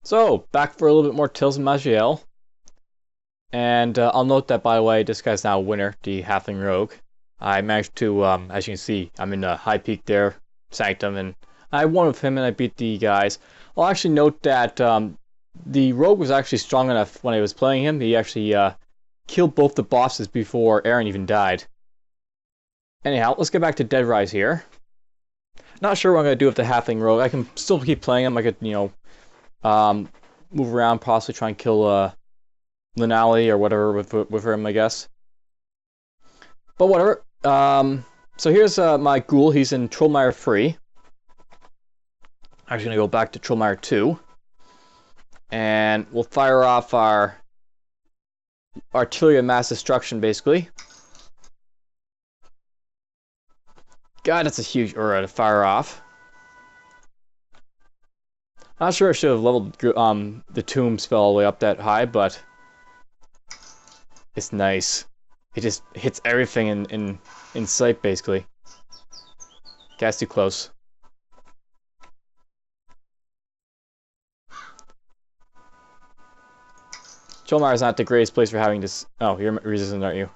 So, back for a little bit more Tales of Maj'Eyal. And I'll note that, by the way, this guy's now a winner, the Halfling Rogue. I managed to, as you can see, I'm in the high peak there, Sanctum, and I won with him and I beat the guys. I'll actually note that the Rogue was actually strong enough when I was playing him. He actually killed both the bosses before Aaron even died. Anyhow, let's get back to Dead Rise here. Not sure what I'm going to do with the Halfling Rogue. I can still keep playing him. I could, move around, possibly try and kill Linali or whatever with him, I guess. But whatever. So here's my Ghoul. He's in Trollmire 3. I'm just going to go back to Trollmire 2. And we'll fire off our artillery of mass destruction, basically. God, that's a huge aura to fire off. Not sure I should have leveled the ToME spell all the way up that high, but it's nice. It just hits everything in sight, basically. That's too close. Trollmire is not the greatest place for having this. Oh, you're resistant, aren't you?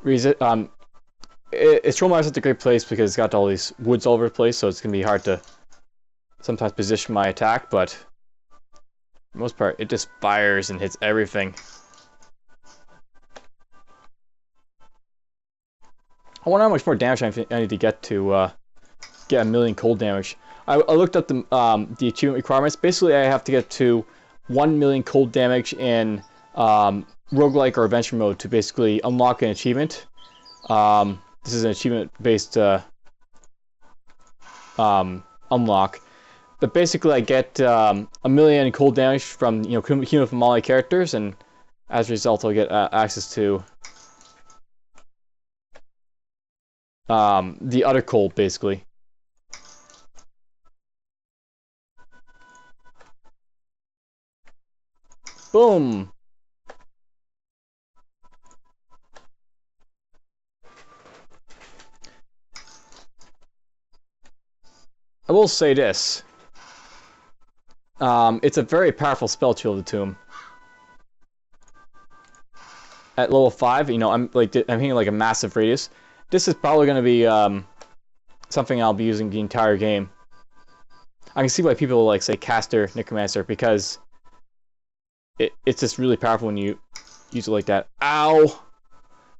Trollmire is not a great place because it's got all these woods all over the place, so it's gonna be hard to sometimes position my attack, but for the most part, it just fires and hits everything. I wonder how much more damage I need to get to get 1,000,000 cold damage. I looked up the achievement requirements. Basically, I have to get to 1,000,000 cold damage in roguelike or adventure mode to basically unlock an achievement. This is an achievement-based unlock. But basically, I get 1,000,000 cold damage from human from all my characters, and as a result, I'll get access to the other cold, basically. Boom! I will say this. It's a very powerful spell, Chill of the ToME. At level 5, I'm hitting like a massive radius. This is probably going to be something I'll be using the entire game. I can see why people like say Caster Necromancer, because it's just really powerful when you use it like that. Ow!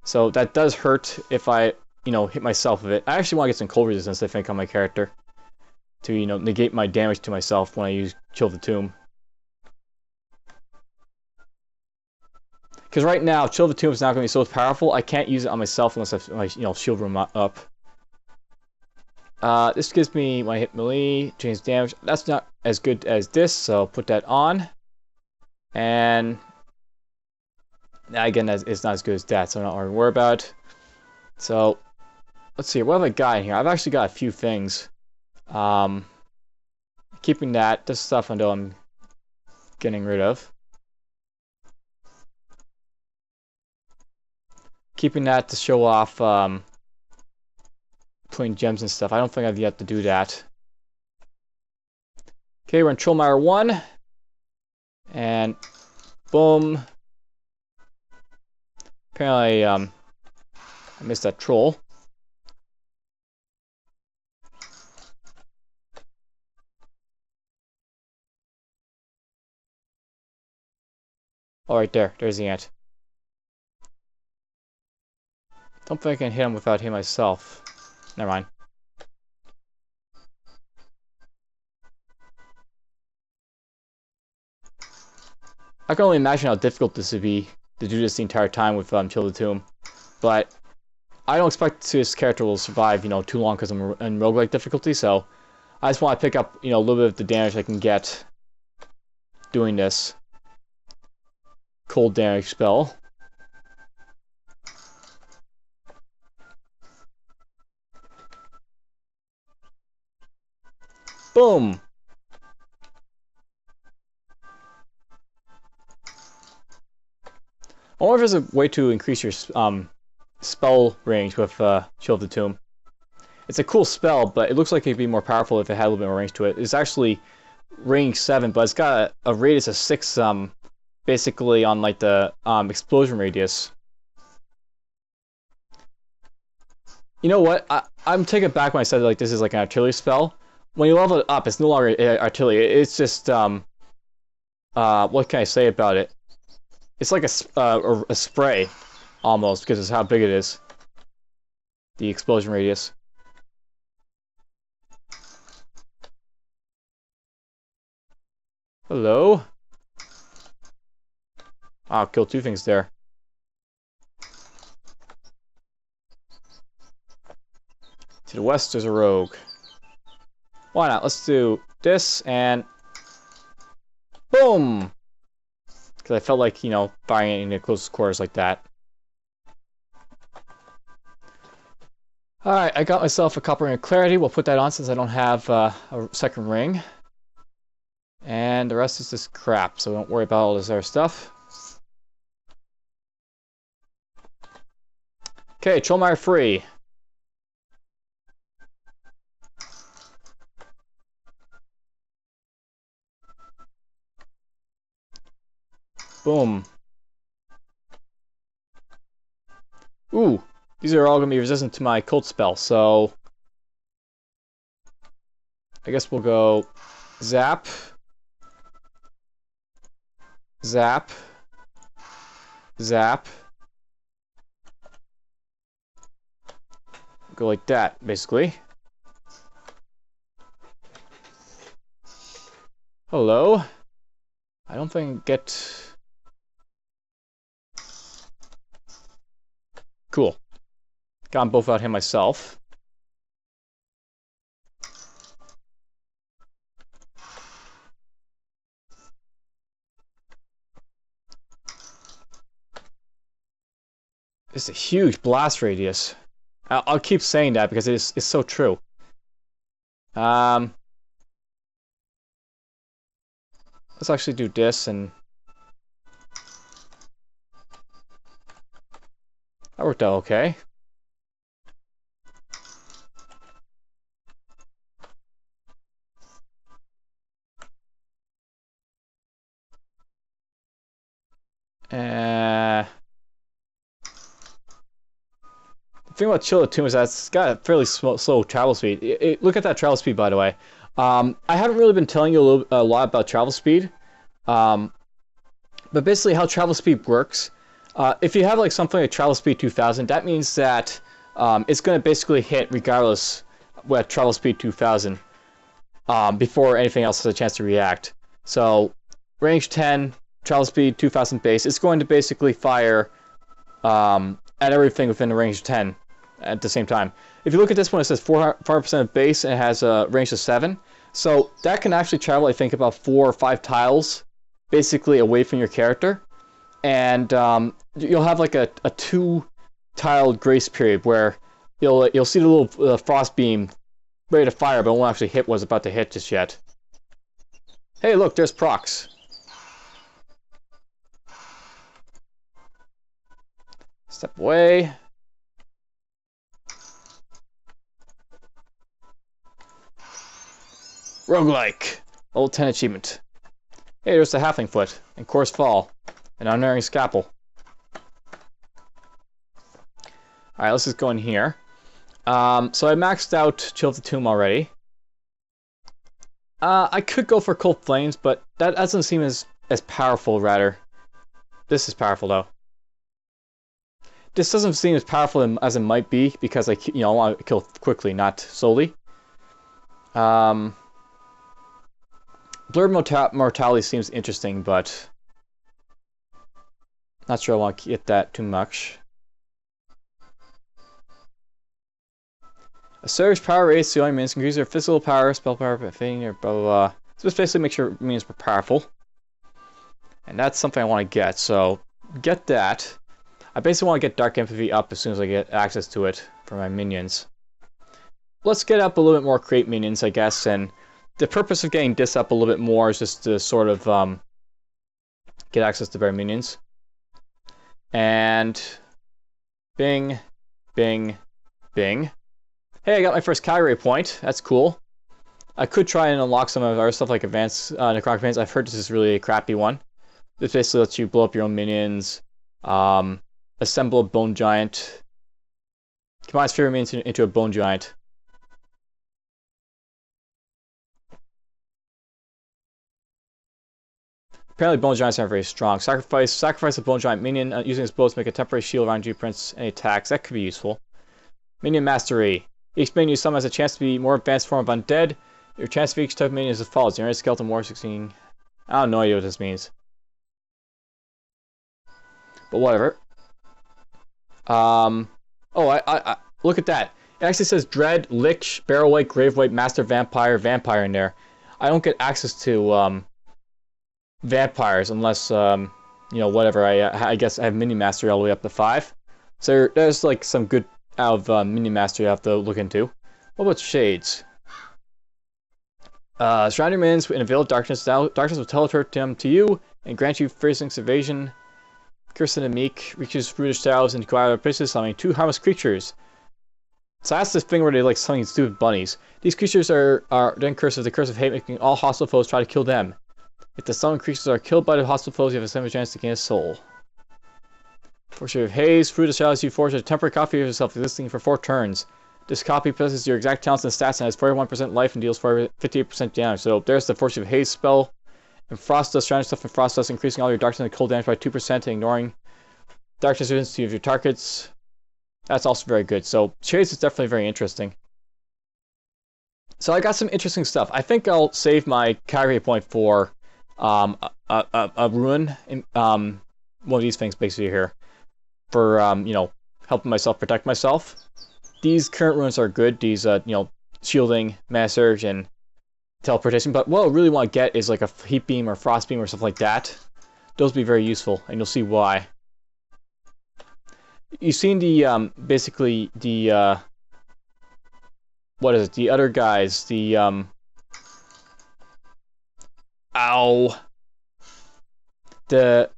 So that does hurt if I hit myself with it. I actually want to get some cold resistance, I think, on my character to negate my damage to myself when I use Chill of the ToME. Because right now, Chill of the ToME is not going to be so powerful. I can't use it on myself unless I have my shield room up. This gives me my hit melee, change damage. That's not as good as this, so I'll put that on. And again, it's not as good as that, so I'm not worried about it. So let's see, what have I got in here? I've actually got a few things. Keeping that. This stuff I know I'm getting rid of. Keeping that to show off putting gems and stuff. I don't think I've yet to do that. Okay, we're in Trollmire 1. And boom. Apparently I missed that troll. Oh, right there. There's the ant. Don't think I can hit him without hitting myself. Never mind. I can only imagine how difficult this would be to do this the entire time with Chill of the ToME. But I don't expect this character will survive, too long because I'm in roguelike difficulty, so I just want to pick up, a little bit of the damage I can get doing this cold damage spell. Boom! I wonder if there's a way to increase your spell range with Chill of the ToME. It's a cool spell, but it looks like it'd be more powerful if it had a little bit more range to it. It's actually range 7, but it's got a radius of 6, basically on like the explosion radius. You know what? I'm taking it back when I said like this is like an artillery spell. When you level it up, it's no longer artillery. It's just what can I say about it? It's like a spray, almost, because it's how big it is. The explosion radius. Hello? I'll kill 2 things there. To the west, there's a rogue. Why not? Let's do this and boom! Because I felt like, you know, firing it in the close quarters like that. Alright, I got myself a copper ring of clarity. We'll put that on since I don't have a second ring. And the rest is just crap, so don't worry about all this other stuff. Okay, Trollmire free. Boom. Ooh, these are all going to be resistant to my cult spell, so I guess we'll go zap, zap, zap. Go like that, basically. Hello? I don't think I get... Cool. Got them both out here myself. It's a huge blast radius. I'll keep saying that because it's so true. Let's actually do this and... That worked out okay. The thing about Chill the Tomb is that it's got a fairly slow travel speed. Look at that travel speed, by the way. I haven't really been telling you a lot about travel speed. But basically how travel speed works, if you have like something like travel speed 2000, that means that it's going to basically hit regardless with travel speed 2000 before anything else has a chance to react. So range 10, travel speed 2000 base, it's going to basically fire at everything within the range 10 at the same time. If you look at this one, it says 4% base and it has a range of 7. So that can actually travel, I think, about 4 or 5 tiles basically away from your character. And you'll have like a 2-tiled grace period where you'll see the little frost beam ready to fire, but it won't actually hit what's about to hit just yet. Hey, look, there's Prox. Step away. Roguelike. Old 10 achievement. Hey, there's the halfling foot and coarse fall. An unerring scalpel. Alright, let's just go in here. So I maxed out Chill of the Tomb already. I could go for Cold Flames, but that doesn't seem as powerful, rather. This is powerful, though. This doesn't seem as powerful as it might be, because I want to kill quickly, not slowly. Blurred Mortality seems interesting, but not sure I want to get that too much. A surge power raise the only minions can increase their physical power, spell power, fading, or blah blah blah. So just basically make sure minions are powerful. And that's something I want to get, so get that. I basically want to get Dark Empathy up as soon as I get access to it for my minions. Let's get up a little bit more create minions, I guess, and the purpose of getting this up a little bit more is just to sort of get access to better minions. And bing, bing, bing. Hey, I got my first category point. That's cool. I could try and unlock some of our stuff like advanced necromancy. I've heard this is really a crappy one. This basically lets you blow up your own minions, assemble a bone giant, combine sphere minions into a bone giant. Apparently bone giants aren't very strong. Sacrifice a bone giant minion using his bow to make a temporary shield around you, prevents any attacks. That could be useful. Minion mastery. Each minion you summon has a chance to be more advanced form of undead. Your chance for each type of minion is as follows. Generate skeleton war 16. I have no idea what this means. But whatever. Oh, I look at that. It actually says Dread, Lich, Barrelwight, Gravewight, Master Vampire, Vampire in there. I don't get access to vampires unless you know, whatever. I guess I have mini mastery all the way up to 5. So there's like some good out of mini mastery I have to look into. What about shades? Surround your minions in a veil of darkness. Darkness will teleport them to you and grant you freezing evasion. Cursed and Meek reaches brutish styles and go out of places, summoning 2 harmless creatures. So that's this thing where they like summoning stupid bunnies. These creatures are then cursed with the curse of hate, making all hostile foes try to kill them. If the summoned creatures are killed by the hostile foes, you have a 7% chance to gain a soul. Fortune of Haze, fruit of shadows, you forge a temporary copy of yourself existing for 4 turns. This copy possesses your exact talents and stats and has 41% life and deals 58% damage. So there's the Fortune of Haze spell. And Frost Dust, surrounding stuff in Frost Dust, increasing all your darkness and cold damage by 2% and ignoring darkness resistance of your targets. That's also very good. So Shades is definitely very interesting. So I got some interesting stuff. I think I'll save my category point for a Rune, one of these things basically here, for you know, helping myself protect myself. These current runes are good. These you know, shielding, mana surge, and teleportation. But what I really want to get is like a heat beam or frost beam or something like that. Those will be very useful, and you'll see why. You've seen the basically the what is it? The other guys, the the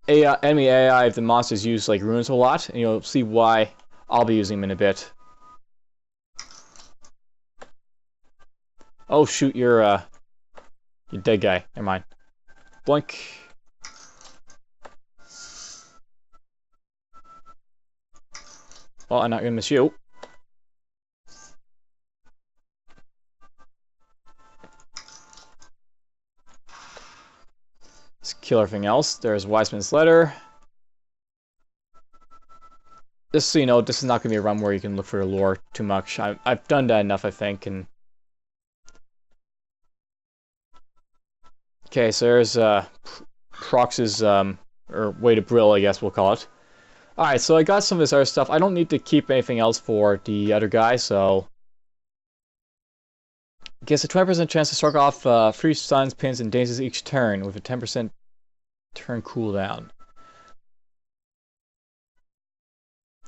enemy AI of the monsters use like runes a lot, and you'll see why I'll be using them in a bit. Oh shoot, you're dead guy. Never mind. Blink. Well, I'm not gonna miss you. Let's kill everything else. There's Wiseman's Letter. Just so you know, this is not gonna be a run where you can look for lore too much. I've done that enough, I think. And okay, so there's Prox's or way to Brill, I guess we'll call it. Alright, so I got some of this other stuff. I don't need to keep anything else for the other guy, so gets a 20% chance to strike off 3 stuns, pins, and dazes each turn with a 10% turn cooldown.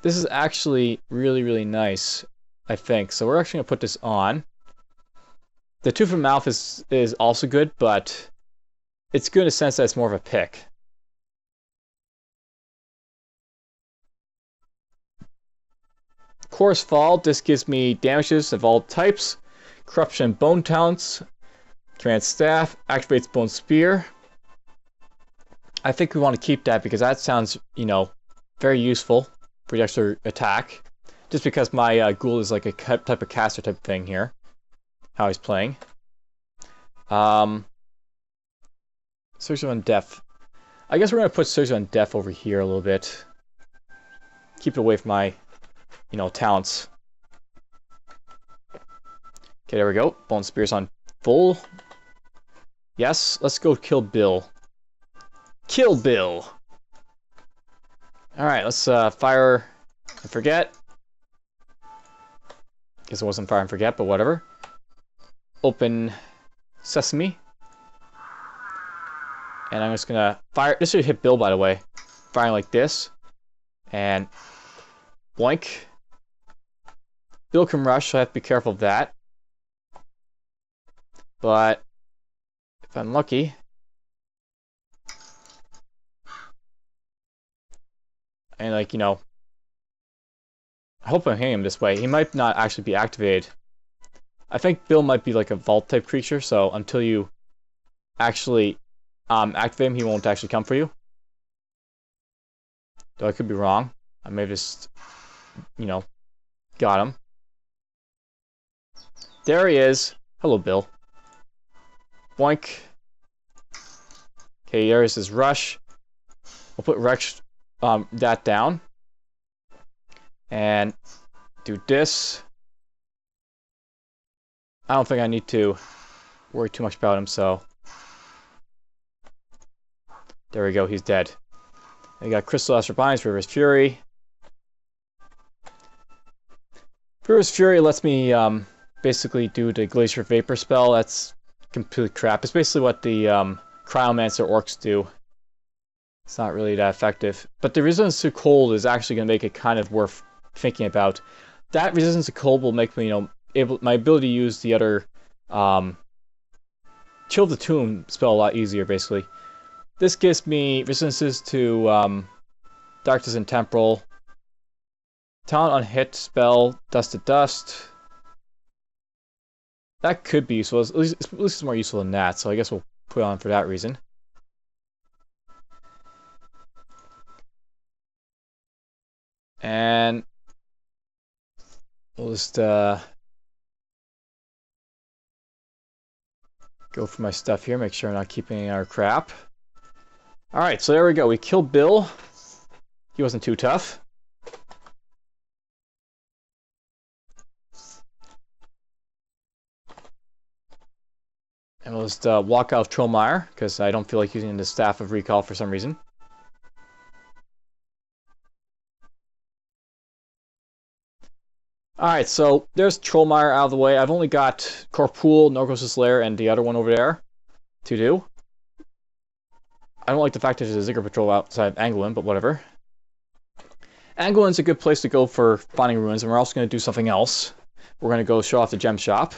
This is actually really, really nice, I think. So we're actually going to put this on. The Tooth of Mouth is also good, but it's good in a sense that it's more of a pick. Chorus Fall, this gives me damages of all types. Corruption Bone Talents. Command Staff. Activates Bone Spear. I think we want to keep that because that sounds, you know, very useful for the extra attack. Just because my ghoul is like a type of caster type thing here. How he's playing. Surge on Death. I guess we're going to put Surge on Death over here a little bit. Keep it away from my, you know, talents. Okay, there we go. Bone Spear's on full. Yes, let's go kill Bill. Kill Bill! Alright, let's fire and forget. Guess it wasn't fire and forget, but whatever. Open Sesame. And I'm just gonna fire. This should hit Bill, by the way. Firing like this. And boink. Bill can rush, so I have to be careful of that. But if I'm lucky, and like, you know, I hope I'm hitting him this way. He might not actually be activated. I think Bill might be like a vault type creature, so until you actually activate him, he won't actually come for you. Though I could be wrong. I may have just, you know, got him. There he is. Hello, Bill. Boink. Okay, there's his rush. We'll put Rex that down. And do this. I don't think I need to worry too much about him, so. There we go, he's dead. We got Crystal Astral Binds, River's Fury. River's Fury lets me basically do the Glacier Vapor spell. That's complete crap. It's basically what the Cryomancer Orcs do. It's not really that effective. But the resistance to cold is actually going to make it kind of worth thinking about. That resistance to cold will make me, my ability to use the other Chill the Tomb spell a lot easier, basically. This gives me resistances to Darkness and Temporal. Talent on hit spell, Dust to Dust. That could be useful. At least it's more useful than that, so I guess we'll put it on for that reason. And we'll just go for my stuff here, make sure I'm not keeping our crap. Alright, so there we go. We killed Bill. He wasn't too tough. And we'll just walk out of Trollmire, because I don't feel like using the Staff of Recall for some reason. Alright, so there's Trollmire out of the way. I've only got Corpool, Norgos' Lair, and the other one over there to do. I don't like the fact that there's a Ziggurat Patrol outside of Angolan, but whatever. Angolan's a good place to go for finding ruins, and we're also going to do something else. We're going to go show off the gem shop.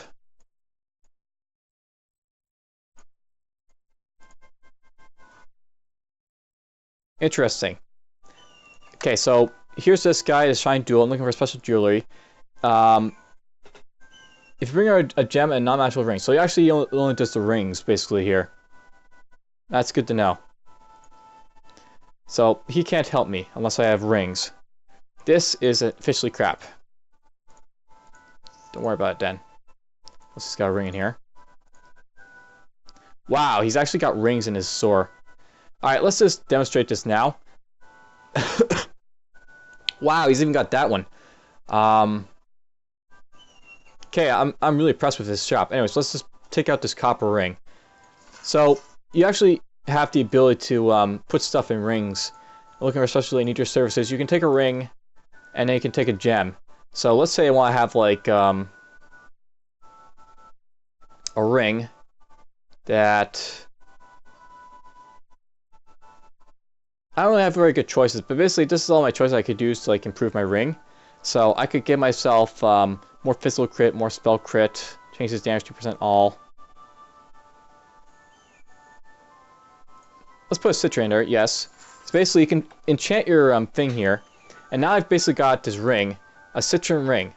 Interesting. Okay, so here's this guy, this Shine Duel. I'm looking for special jewelry. If you bring out a gem and non-magical ring, so he actually only does the rings, basically, here. That's good to know. So, he can't help me unless I have rings. This is officially crap. Don't worry about it, then. Let's just got a ring in here. Wow, he's actually got rings in his sword. Alright, let's just demonstrate this now. Wow, he's even got that one. Okay, I'm really impressed with this shop. Anyways, let's just take out this copper ring. So, you actually have the ability to put stuff in rings. Looking for especially need your services. You can take a ring, and then you can take a gem. So let's say I want to have like a ring that I don't really have very good choices, but basically this is all my choices I could use to like improve my ring. So I could give myself more physical crit, more spell crit, change this damage 2% all. Let's put a Citra in there, yes. So basically you can enchant your thing here, and now I've basically got this ring, a Citron ring.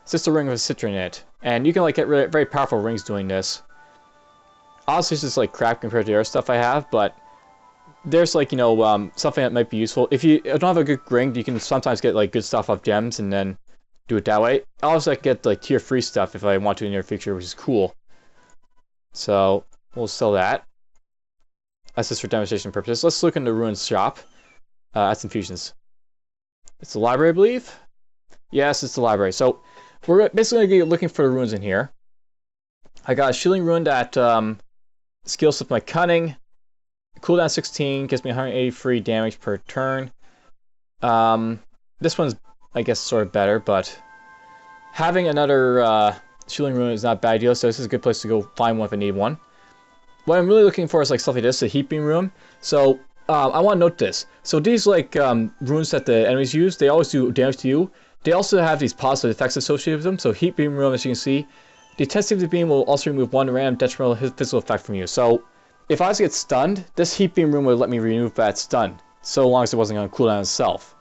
It's just a ring with a Citron in it, and you can like get very powerful rings doing this. Honestly, it's just like crap compared to the other stuff I have, but there's like, something that might be useful. If you don't have a good ring, you can sometimes get like good stuff off gems and then do it that way. Also, I can get like tier 3 stuff if I want to in the near future, which is cool. So we'll sell that. That's just for demonstration purposes. Let's look in the Rune's shop. That's infusions. It's the library, I believe? Yes, it's the library. So we're basically going to be looking for the runes in here. I got a Shielding Rune that skills up my Cunning. Cooldown 16, gives me 180 free damage per turn. This one's, I guess, sort of better, but having another Shielding Rune is not a bad deal, so this is a good place to go find one if I need one. What I'm really looking for is like stuff like this, a Heat Beam Rune. So I want to note this. So these like runes that the enemies use, they always do damage to you. They also have these positive effects associated with them. So Heat Beam Rune, as you can see, the intensity of the beam will also remove one random detrimental physical effect from you. So if I was to get stunned, this Heat Beam Rune would let me remove that stun, so long as it wasn't on cooldown itself.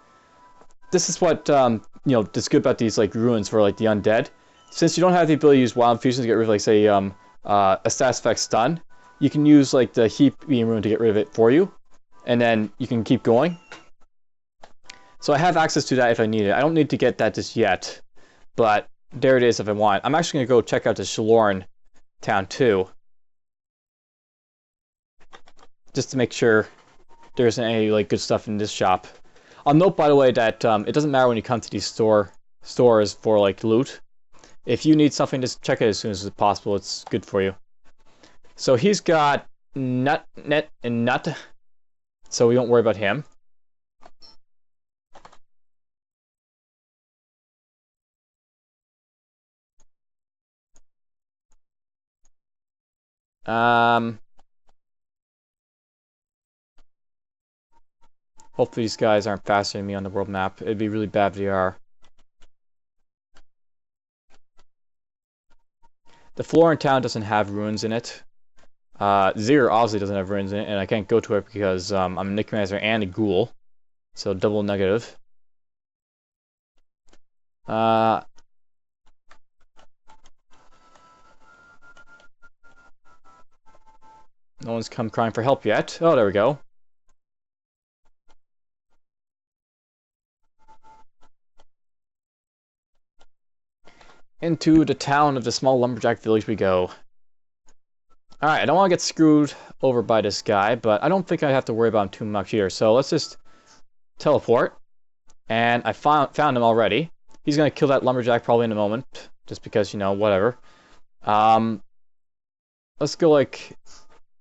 This is what that's good about these like runes for like the undead. since you don't have the ability to use Wild Infusion to get rid of, like, say, a status effect stun, you can use, like, the Heat Beam Rune to get rid of it for you, and then you can keep going. So I have access to that if I need it. I don't need to get that just yet, but there it is if I want. I'm actually going to go check out the Shaloran town too, just to make sure there isn't any like good stuff in this shop. I'll note, by the way, that it doesn't matter when you come to these stores for like loot. If you need something, just check it as soon as possible. It's good for you. So he's got Net, and Nut, so we don't worry about him. Hopefully these guys aren't faster than me on the world map. It'd be really bad if they are. The floor in town doesn't have ruins in it. Zir obviously doesn't have ruins in it, and I can't go to it because I'm a Necromancer and a Ghoul. So double negative. No one's come crying for help yet. Oh, there we go. Into the town of the small lumberjack village we go. Alright, I don't want to get screwed over by this guy, but I don't think I have to worry about him too much here. So let's just teleport. And I found him already. He's going to kill that lumberjack probably in a moment, just because, you know, whatever. Let's go like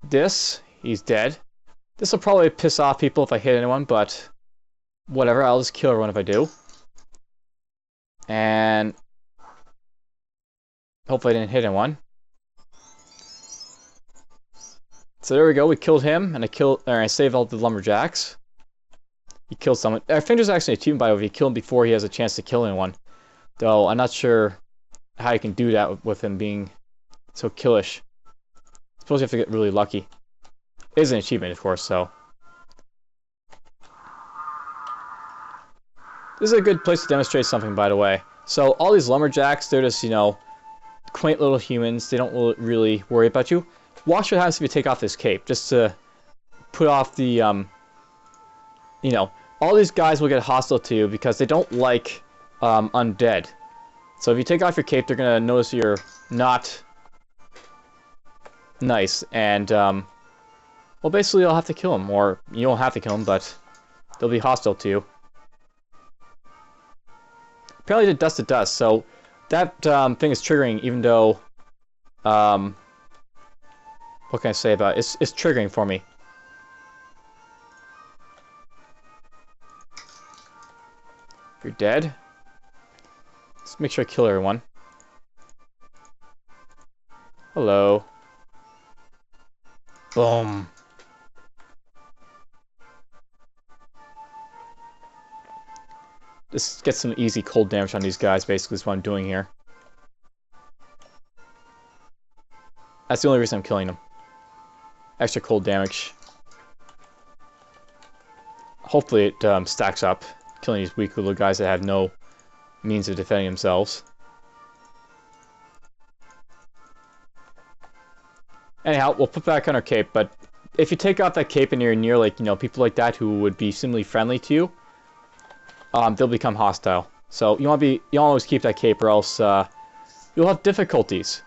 this. He's dead. This will probably piss off people if I hit anyone, but whatever. I'll just kill everyone if I do. And hopefully I didn't hit anyone. So there we go. We killed him, and I saved all the lumberjacks. He killed someone. I think there's actually an achievement by if you kill him before he has a chance to kill anyone. Though I'm not sure how you can do that with him being so killish. I suppose you have to get really lucky. It is an achievement, of course, so. This is a good place to demonstrate something, by the way. So all these lumberjacks, they're just, you know, quaint little humans. They don't really worry about you. Watch what happens if you take off this cape, just to put off the, you know, all these guys will get hostile to you because they don't like undead. So if you take off your cape, they're going to notice you're not nice, and, well, basically you'll have to kill them, or you don't have to kill them, but they'll be hostile to you. Apparently the dust to dust, so that thing is triggering, even though, what can I say about it? It's triggering for me. You're dead. Let's make sure I kill everyone. Hello. Boom. Just get some easy cold damage on these guys, basically is what I'm doing here. That's the only reason I'm killing them. Extra cold damage. Hopefully it stacks up, killing these weak little guys that have no means of defending themselves. Anyhow, we'll put back on our cape, but if you take off that cape and you're near, like, you know, people like that who would be similarly friendly to you, they'll become hostile. So you want to always keep that cape, or else you'll have difficulties.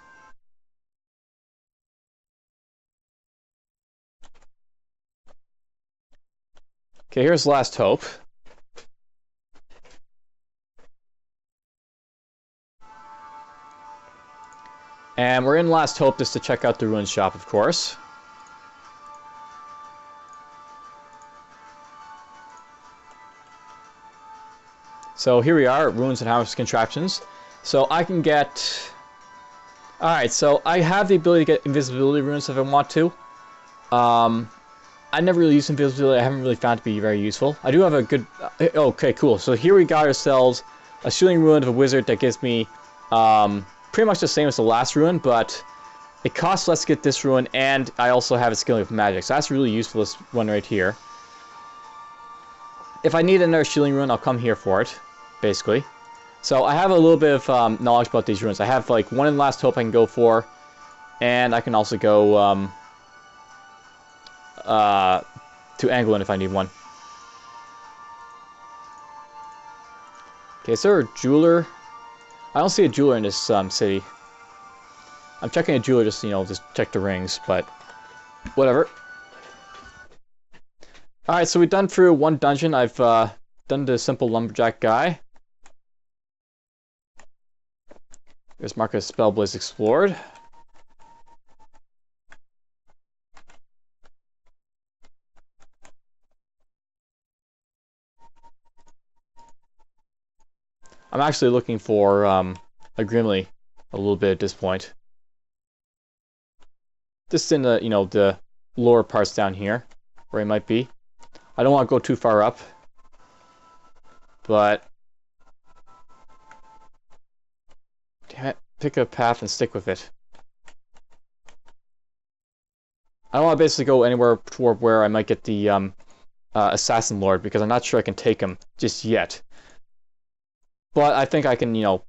Okay, here's Last Hope. And we're in Last Hope just to check out the ruin shop, of course. So here we are, Runes and House Contraptions. So I can get... Alright, so I have the ability to get invisibility runes if I want to. I never really used invisibility. I haven't really found it to be very useful. I do have a good... Okay, cool. So here we got ourselves a shielding rune of a wizard that gives me pretty much the same as the last rune, but it costs less to get this rune, and I also have a skilling of magic. So that's really useful, this one right here. If I need another shielding rune, I'll come here for it, basically. So I have a little bit of knowledge about these runes. I have like one in Last Hope I can go for, and I can also go to Anglin if I need one. Okay, is there a jeweler? I don't see a jeweler in this city. I'm checking a jeweler just, you know, just check the rings, but whatever. Alright, so we've done through one dungeon. I've done the simple lumberjack guy. There's Marcus Spellblaze explored. I'm actually looking for a Grimly a little bit at this point. Just in the, you know, the lower parts down here, where he might be. I don't want to go too far up, but damn it, pick a path and stick with it. I don't want to basically go anywhere toward where I might get the Assassin Lord, because I'm not sure I can take him just yet. But I think I can, you know,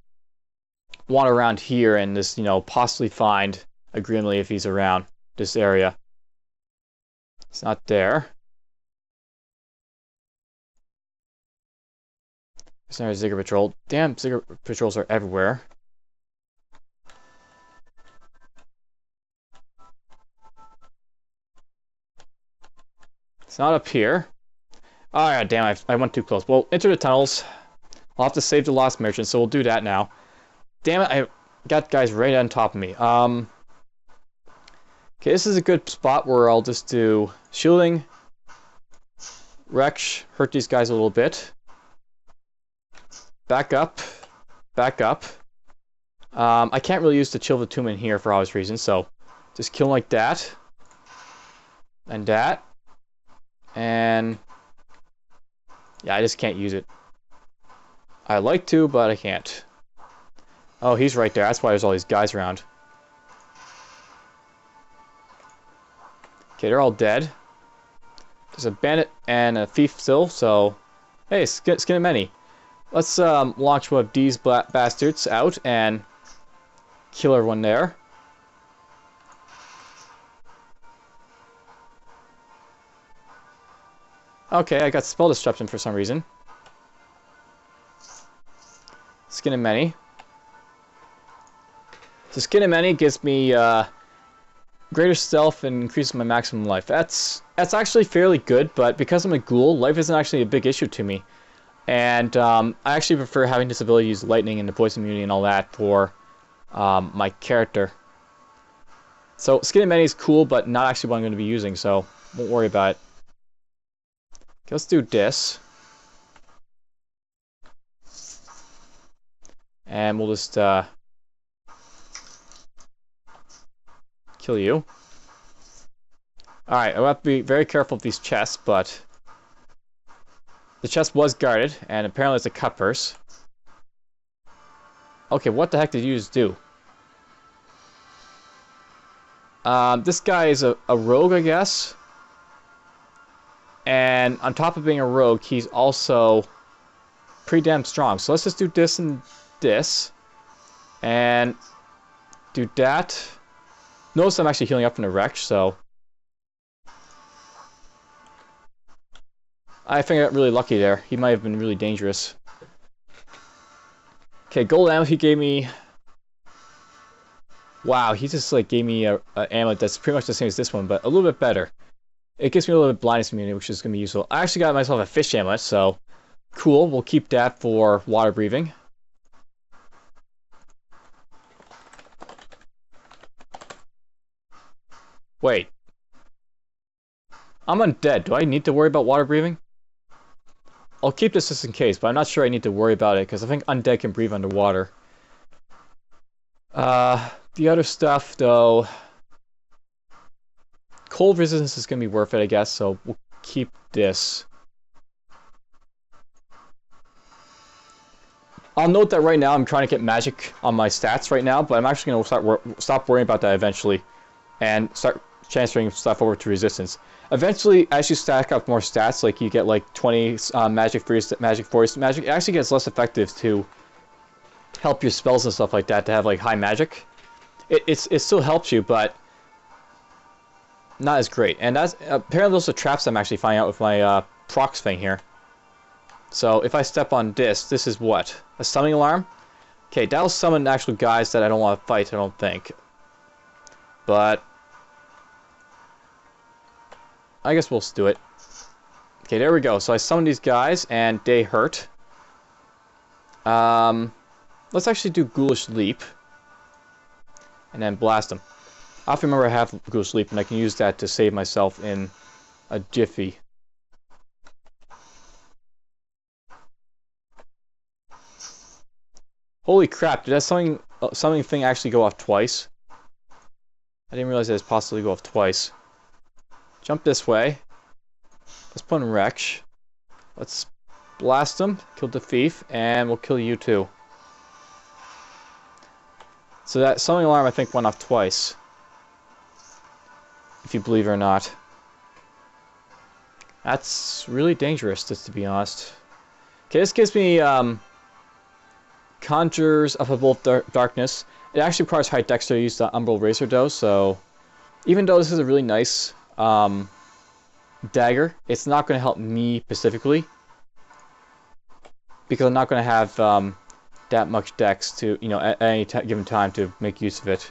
wander around here and just, you know, possibly find a Grimly if he's around this area. It's not there. There's another Ziggurat Patrol. Damn, Ziggurat Patrols are everywhere. It's not up here. Oh, yeah, damn, I went too close. Well, enter the tunnels. I'll have to save the Lost Merchant, so we'll do that now. Damn it, I got guys right on top of me. Okay, this is a good spot where I'll just do shielding, Wretch, hurt these guys a little bit. Back up, back up. I can't really use the Chill the Tomb in here for obvious reasons, so just kill like that. And that. And yeah, I just can't use it. I like to, but I can't. Oh, he's right there. That's why there's all these guys around. Okay, they're all dead. There's a bandit and a thief still, so... Hey, skin of many. Let's launch one of these bastards out and kill everyone there. Okay, I got spell disruption for some reason. Skin of many. So skin of many gives me greater stealth and increases my maximum life. That's actually fairly good, but because I'm a ghoul, life isn't actually a big issue to me. And I actually prefer having this ability to use lightning and the poison immunity and all that for my character. So skin of many is cool, but not actually what I'm going to be using, so won't worry about it. Okay, let's do this. And we'll just kill you. Alright, I'll have to be very careful with these chests, but the chest was guarded, and apparently it's a cut purse. Okay, what the heck did you just do? This guy is a rogue, I guess. And on top of being a rogue, he's also pretty damn strong. So let's just do this and this. And do that. Notice I'm actually healing up from the wreck, so... I think I got really lucky there. He might have been really dangerous. Okay, gold ammo he gave me... Wow, he just like gave me a amulet that's pretty much the same as this one, but a little bit better. It gives me a little bit of blindness immunity, which is going to be useful. I actually got myself a fish amulet, so cool. We'll keep that for water breathing. Wait. I'm undead. Do I need to worry about water breathing? I'll keep this just in case, but I'm not sure I need to worry about it, because I think undead can breathe underwater. The other stuff, though... Cold resistance is going to be worth it, I guess, so we'll keep this. I'll note that right now I'm trying to get magic on my stats right now, but I'm actually going to stop worrying about that eventually and start transferring stuff over to resistance. Eventually, as you stack up more stats, like you get like 20 magic, 3 magic, 4 magic, it actually gets less effective to help your spells and stuff like that to have like high magic. It still helps you, but not as great. And that's apparently those are traps I'm actually finding out with my prox thing here. So if I step on this is what? A summoning alarm? Okay, that'll summon actual guys that I don't want to fight, I don't think. But I guess we'll do it. Okay, there we go. So I summoned these guys, and they hurt. Let's actually do Ghoulish Leap. And then blast them. I have to remember I have Ghoulish Leap, and I can use that to save myself in a jiffy. Holy crap, did that something thing actually go off twice? I didn't realize it was possibly go off twice. Jump this way. Let's put in Wretch. Let's blast him, kill the thief, and we'll kill you too. So that summoning alarm I think went off twice. If you believe it or not. That's really dangerous, just to be honest. Okay, this gives me Conjures of a Bolt Darkness. It actually requires high dex to use the Umbral Razor though, so even though this is a really nice dagger, it's not going to help me specifically because I'm not going to have that much dex to, you know, at any given time to make use of it.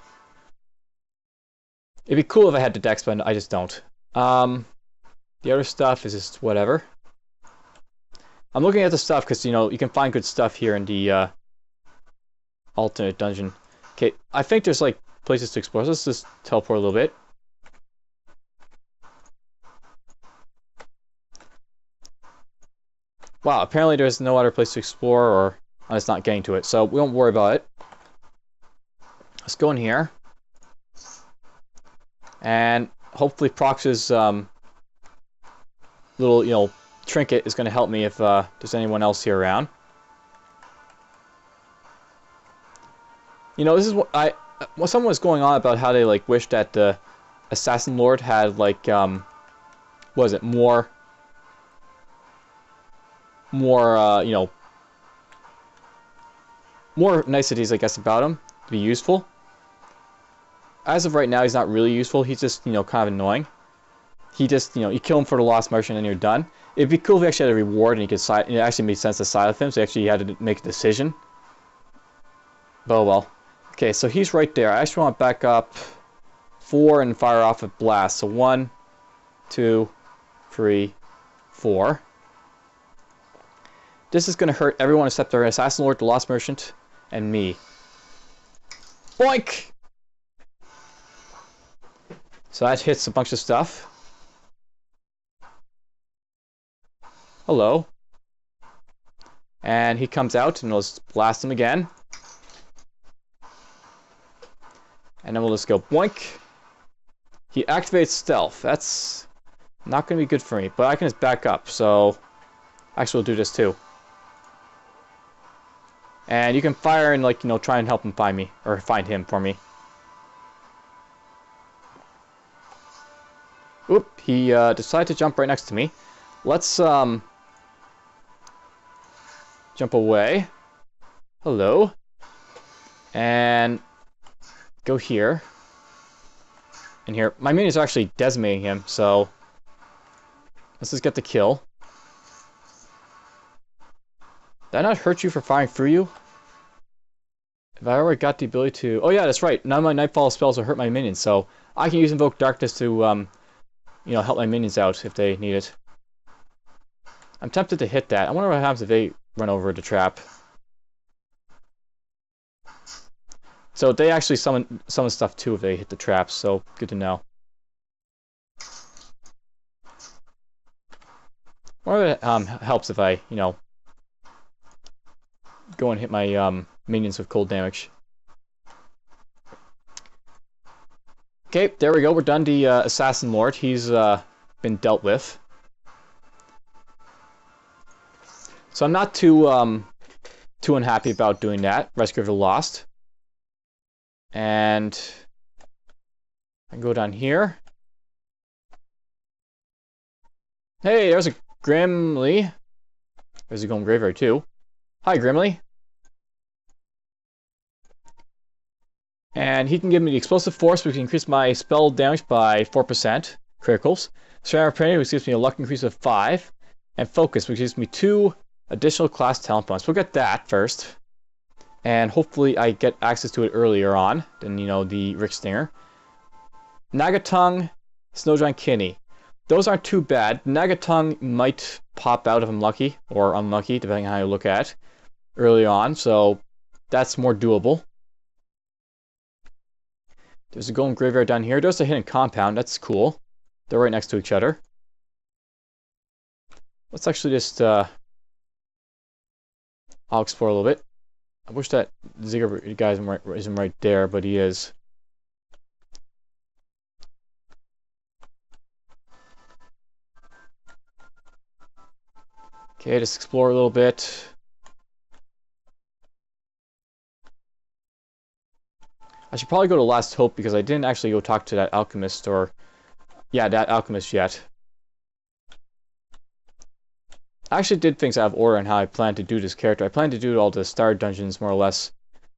It'd be cool if I had the dex, but I just don't. The other stuff is just whatever. I'm looking at the stuff because, you know, you can find good stuff here in the alternate dungeon. Okay, I think there's like places to explore. So let's just teleport a little bit. Wow, apparently there's no other place to explore, or I'm just not getting to it, so we won't worry about it. Let's go in here. And hopefully Prox's little, you know, trinket is going to help me if there's anyone else here around. You know, this is what someone was going on about how they like wish that the Assassin Lord had like what was it, more you know, more niceties I guess about him to be useful. As of right now, he's not really useful. He's just, you know, kind of annoying. He just, you know, you kill him for the Lost Merchant and you're done. It'd be cool if he actually had a reward and he could side. It actually made sense to side with him, so he actually had to make a decision. But oh well. Okay, so he's right there. I actually want to back up 4 and fire off a blast. So 1, 2, 3, 4. This is going to hurt everyone except our Assassin Lord, the Lost Merchant, and me. Boink! So that hits a bunch of stuff. Hello. And he comes out, and let's blast him again. And then we'll just go boink. He activates stealth. That's not going to be good for me, but I can just back up, so actually we'll do this too. And you can fire and, like, you know, try and help him find me, or find him for me. Oop, he decided to jump right next to me. Let's jump away. Hello. And go here. And here. My minions are actually decimating him, so let's just get the kill. Did I not hurt you for firing through you? Have I already got the ability to... Oh yeah, that's right. None of my Nightfall spells will hurt my minions, so I can use Invoke Darkness to, you know, help my minions out if they need it. I'm tempted to hit that. I wonder what happens if they run over the trap. So they actually summon stuff too if they hit the traps, so good to know. Or it helps if I, you know, go and hit my minions with cold damage. Okay, there we go. We're done. The Assassin Lord. He's been dealt with. So I'm not too unhappy about doing that. Rescue of the Lost. And I can go down here. Hey, there's a Grimly. There's a Golem Graveyard too. Hi, Grimly. And he can give me the explosive force, which can increase my spell damage by 4%, criticals. Strand of Prey, which gives me a luck increase of 5. And focus, which gives me 2 additional class talent points. We'll get that first. And hopefully I get access to it earlier on than, you know, the Rick Stinger. Nagatung, Snowgiant Kinney. Those aren't too bad. Nagatung might pop out if I'm lucky, or unlucky, depending on how you look at it, early on, so that's more doable. There's a golden graveyard down here. There's a hidden compound. That's cool. They're right next to each other. Let's actually just, I'll explore a little bit. I wish that Ziggurat guy isn't right there, but he is. Okay, just explore a little bit. I should probably go to Last Hope because I didn't actually go talk to that alchemist or... yeah, that alchemist yet. I actually did things out of order on how I planned to do this character. I planned to do all the star dungeons more or less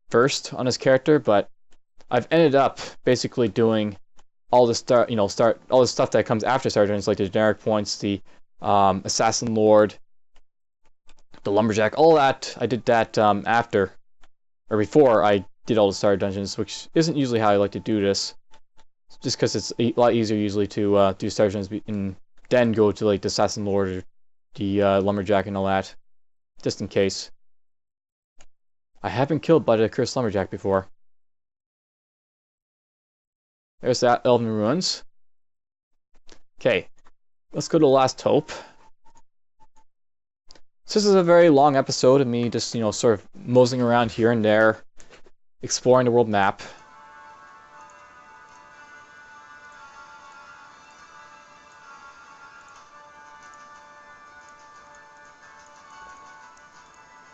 first on this character, but I've ended up basically doing all the all the stuff that comes after star dungeons, like the generic points, the assassin lord, the lumberjack, all that. I did that after or before I did all the star dungeons, which isn't usually how I like to do this, just because it's a lot easier usually to do star dungeons and then go to like the assassin lord or the lumberjack and all that, just in case. I have been killed by the Cursed Lumberjack before. There's that Elven Ruins. Okay, let's go to Last Hope. So this is a very long episode of me just, you know, sort of moseying around here and there, exploring the world map.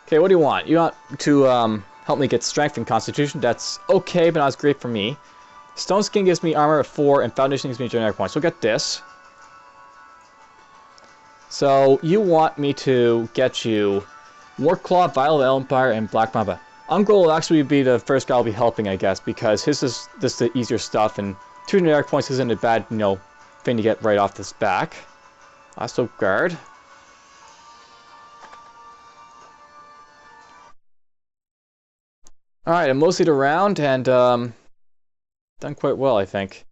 Okay, what do you want? You want to help me get strength and constitution? That's okay, but not as great for me. Stone Skin gives me armor of 4, and Foundation gives me generic points. So we'll get this. So you want me to get you Warclaw, Vial of Empire, and Black Mamba. Ungol will actually be the first guy I'll be helping, I guess, because his is just the easier stuff, and 2 generic points isn't a bad, you know, thing to get right off this back. Last Hope Guard. Alright, I moseyed around and done quite well, I think.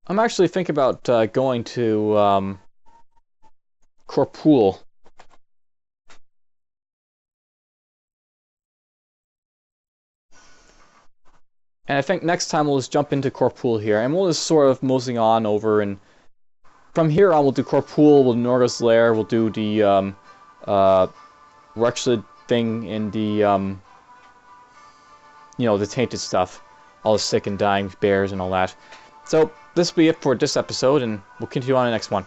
I'm actually thinking about going to Corpool. And I think next time we'll just jump into Corpool here, and we'll just sort of moseying on over, and from here on we'll do Corpool, we'll do Norga's Lair, we'll do the Rexlid thing in the you know, the tainted stuff, all the sick and dying bears and all that. So this will be it for this episode, and we'll continue on the next one.